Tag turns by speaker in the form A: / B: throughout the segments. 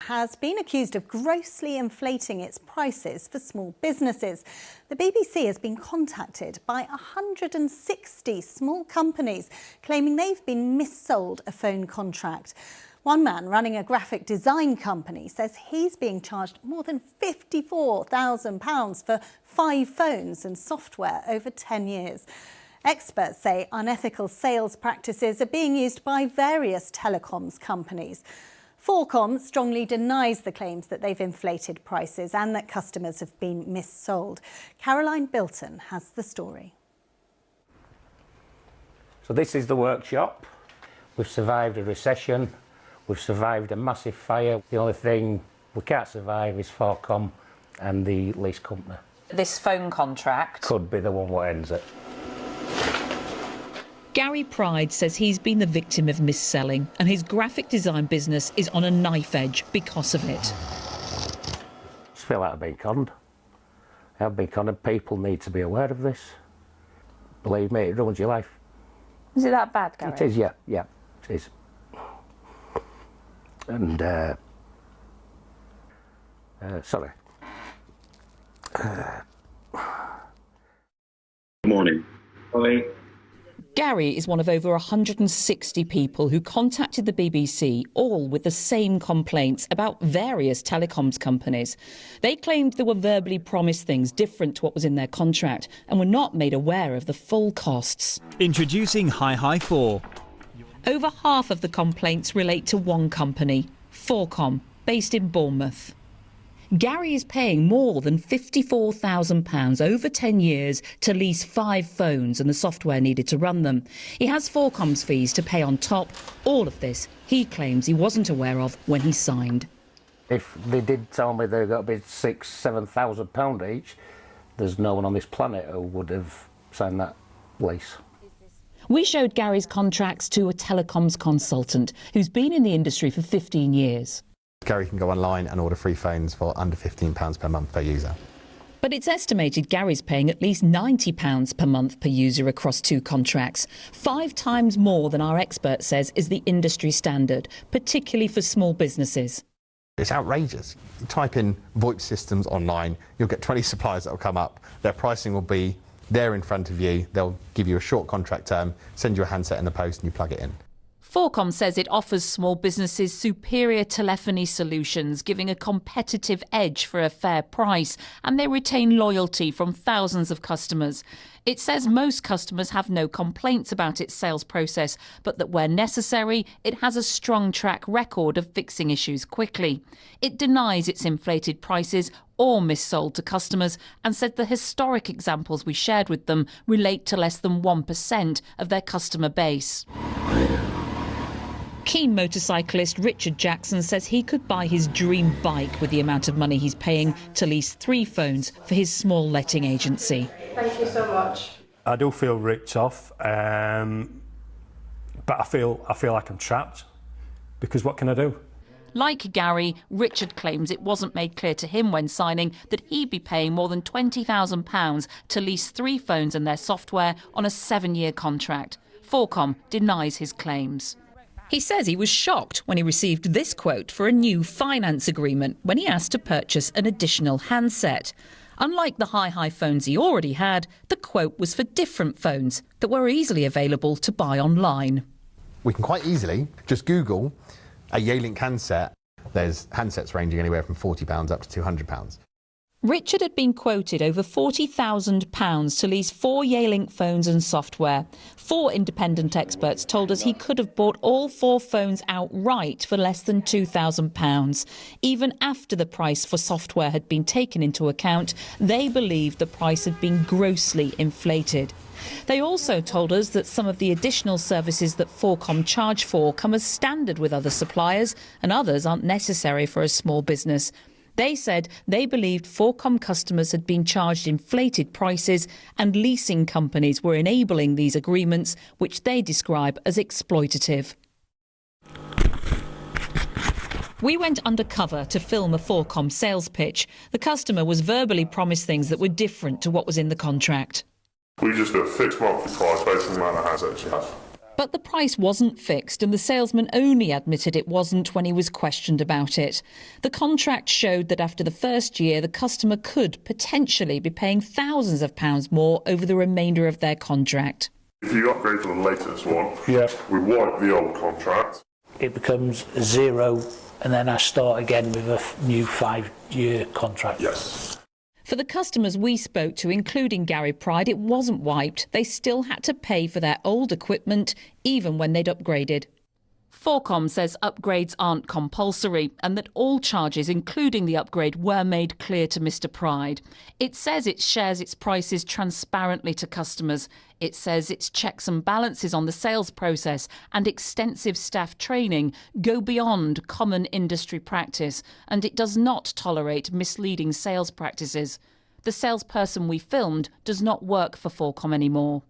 A: has been accused of grossly inflating its prices for small businesses. The BBC has been contacted by 160 small companies claiming they've been missold a phone contract. One man running a graphic design company says he's being charged more than £54,000 for 5 phones and software over 10 years. Experts say unethical sales practices are being used by various telecoms companies. 4Com's strongly denies the claims that they've inflated prices and that customers have been missold. Caroline Bilton has the story.
B: So this is the workshop. We've survived a recession. We've survived a massive fire. The only thing we can't survive is 4Com and the lease company.
C: This phone contract
B: could be the one what ends it.
D: Gary Pride says he's been the victim of mis-selling and his graphic design business is on a knife edge because of it.
B: I just feel like I've been conned. I've been conned and people need to be aware of this. Believe me, it ruins your life.
C: Is it that bad, Gary?
B: It is, yeah, it is. And, sorry.
E: Good morning. Hi.
D: Gary is one of over 160 people who contacted the BBC, all with the same complaints about various telecoms companies. They claimed they were verbally promised things different to what was in their contract and were not made aware of the full costs.
F: Introducing HiHi 4.
D: Over half of the complaints relate to one company, 4Com, based in Bournemouth. Gary is paying more than £54,000 over 10 years to lease 5 phones and the software needed to run them. He has 4Com's fees to pay on top. All of this he claims he wasn't aware of when he signed.
B: If they did tell me they've got to be £6,000–7,000 each, there's no one on this planet who would have signed that lease.
D: We showed Gary's contracts to a telecoms consultant who's been in the industry for 15 years.
G: Gary can go online and order free phones for under £15 per month per user.
D: But it's estimated Gary's paying at least £90 per month per user across 2 contracts, 5 times more than our expert says is the industry standard, particularly for small businesses.
G: It's outrageous. You type in VoIP systems online, you'll get 20 suppliers that will come up. Their pricing will be there in front of you. They'll give you a short contract term, send you a handset in the post and you plug it in.
D: 4Com says it offers small businesses superior telephony solutions, giving a competitive edge for a fair price, and they retain loyalty from thousands of customers. It says most customers have no complaints about its sales process, but that where necessary, it has a strong track record of fixing issues quickly. It denies its inflated prices or missold to customers and said the historic examples we shared with them relate to less than 1% of their customer base. Keen motorcyclist Richard Jackson says he could buy his dream bike with the amount of money he's paying to lease 3 phones for his small letting agency.
H: Thank you so much.
I: I do feel ripped off, but I feel like I'm trapped, because what can I do?
D: Like Gary, Richard claims it wasn't made clear to him when signing that he'd be paying more than £20,000 to lease 3 phones and their software on a 7-year contract. 4Com denies his claims. He says he was shocked when he received this quote for a new finance agreement when he asked to purchase an additional handset. Unlike the HiHi phones he already had, the quote was for different phones that were easily available to buy online.
G: We can quite easily just Google a Yealink handset. There's handsets ranging anywhere from £40 up to £200.
D: Richard had been quoted over £40,000 to lease 4 Yealink phones and software. 4 independent experts told us he could have bought all 4 phones outright for less than £2,000. Even after the price for software had been taken into account, they believed the price had been grossly inflated. They also told us that some of the additional services that 4Com charge for come as standard with other suppliers, and others aren't necessary for a small business. They said they believed 4Com customers had been charged inflated prices and leasing companies were enabling these agreements, which they describe as exploitative. We went undercover to film a 4Com sales pitch. The customer was verbally promised things that were different to what was in the contract.
J: We just do a fixed monthly price based on the amount of handsets you have.
D: But the price wasn't fixed and the salesman only admitted it wasn't when he was questioned about it. The contract showed that after the first year, the customer could potentially be paying thousands of pounds more over the remainder of their contract.
H: If you upgrade to the latest one, we wipe the old contract.
J: It becomes zero and then I start again with a new 5-year contract.
H: Yes.
D: For the customers we spoke to, including Gary Pride, it wasn't wiped. They still had to pay for their old equipment, even when they'd upgraded. 4Com says upgrades aren't compulsory and that all charges, including the upgrade, were made clear to Mr Pride. It says it shares its prices transparently to customers. It says its checks and balances on the sales process and extensive staff training go beyond common industry practice, and it does not tolerate misleading sales practices. The salesperson we filmed does not work for 4Com anymore.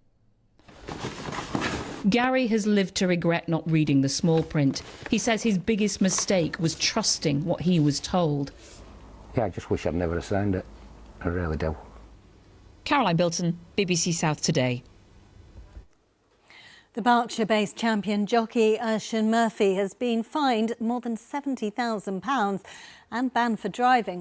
D: Gary has lived to regret not reading the small print. He says his biggest mistake was trusting what he was told.
B: Yeah, I just wish I'd never signed it. I really do.
D: Caroline Bilton, BBC South Today.
A: The Berkshire-based champion jockey Urshan Murphy has been fined more than £70,000 and banned for driving.